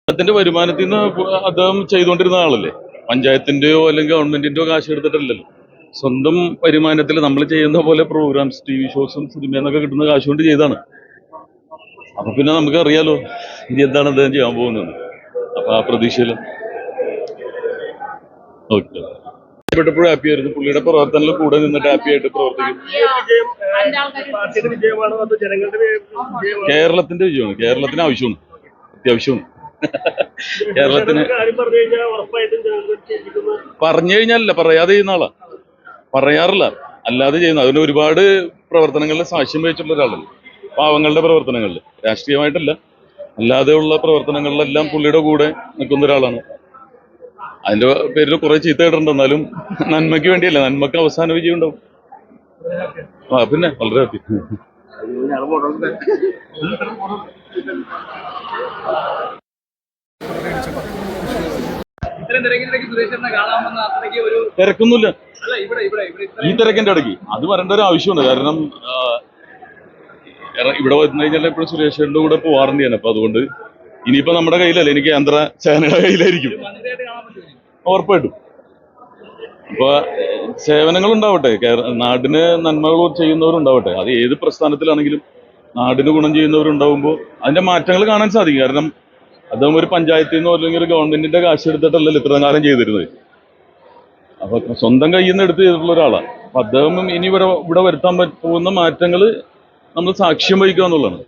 അദ്ദേഹത്തിന്റെ വരുമാനത്തിൽ നിന്ന് അദ്ദേഹം ചെയ്തുകൊണ്ടിരുന്ന ആളല്ലേ. പഞ്ചായത്തിന്റെയോ അല്ലെങ്കിൽ ഗവൺമെന്റിന്റെയോ കാശ് എടുത്തിട്ടല്ലല്ലോ. സ്വന്തം വരുമാനത്തിൽ നമ്മൾ ചെയ്യുന്ന പോലെ പ്രോഗ്രാംസ്, TV ഷോസും സിനിമയെന്നൊക്കെ കിട്ടുന്ന കാശ് കൊണ്ട് ചെയ്താണ്. അപ്പൊ പിന്നെ നമുക്ക് അറിയാലോ ഇനി എന്താണ് അദ്ദേഹം ചെയ്യാൻ പോകുന്നത്. അപ്പൊ ആ പ്രതീക്ഷയില് ഓക്കെ പ്പെട്ടപ്പോഴും ഹാപ്പി ആയിരുന്നു. പുള്ളിയുടെ പ്രവർത്തനത്തിൽ കൂടെ നിന്നിട്ട് ഹാപ്പി ആയിട്ട് പ്രവർത്തിക്കും. കേരളത്തിന്റെ വിജയമാണ്. കേരളത്തിന് ആവശ്യമാണ്, അത്യാവശ്യമാണ്. കേരളത്തിന് പറഞ്ഞു കഴിഞ്ഞാലല്ല, പറയാതെ ചെയ്യുന്ന ആളാ. പറയാറില്ല, അല്ലാതെ ചെയ്യുന്ന. അതിന് ഒരുപാട് പ്രവർത്തനങ്ങളിൽ സാക്ഷ്യം വഹിച്ചിട്ടുള്ള ഒരാളല്ലേ. പാവങ്ങളുടെ പ്രവർത്തനങ്ങളിൽ, രാഷ്ട്രീയമായിട്ടല്ല അല്ലാതെയുള്ള പ്രവർത്തനങ്ങളിലെല്ലാം പുള്ളിയുടെ കൂടെ നിൽക്കുന്ന ഒരാളാണ്. അതിന്റെ പേരിൽ കുറെ ചീത്ത കേട്ടിട്ടുണ്ട്. എന്നാലും നന്മയ്ക്ക് വേണ്ടിയല്ല, നന്മക്ക് അവസാന വിജയം ഉണ്ടാവും. പിന്നെ വളരെ ഹാപ്പി. തിരക്കൊന്നുമില്ല ഈ തിരക്കിന്റെ ഇടയ്ക്ക്. അത് വരേണ്ട ഒരു ആവശ്യമുണ്ട്. കാരണം ഇവിടെ വന്നു കഴിഞ്ഞാൽ എപ്പോഴും സുരേഷേട്ടൻ്റെ കൂടെ പോവാറുണ്ട് ഞാൻ. അപ്പൊ അതുകൊണ്ട് ഇനിയിപ്പോ നമ്മുടെ കയ്യിലല്ല, എനിക്ക് ആന്ധ്ര സേനയുടെ കയ്യിലായിരിക്കും ഉറപ്പായിട്ടും. അപ്പൊ സേവനങ്ങൾ ഉണ്ടാവട്ടെ, നാടിന് നന്മകൾ ചെയ്യുന്നവരുണ്ടാവട്ടെ. അത് ഏത് പ്രസ്ഥാനത്തിലാണെങ്കിലും നാടിന് ഗുണം ചെയ്യുന്നവരുണ്ടാവുമ്പോൾ അതിന്റെ മാറ്റങ്ങൾ കാണാൻ സാധിക്കും. കാരണം അദ്ദേഹം ഒരു പഞ്ചായത്തിൽ നിന്നോ അല്ലെങ്കിൽ ഒരു ഗവൺമെന്റിന്റെ കാശ് എടുത്തിട്ടല്ലല്ലോ ഇത്ര കാലം ചെയ്തിരുന്നത്. അപ്പൊ സ്വന്തം കയ്യിൽ നിന്ന് എടുത്ത് ചെയ്തിട്ടുള്ള ഒരാളാണ്. അപ്പൊ അദ്ദേഹം ഇനി ഇവിടെ വരുത്താൻ പോകുന്ന മാറ്റങ്ങൾ നമ്മൾ സാക്ഷ്യം വഹിക്കുക എന്നുള്ളതാണ്.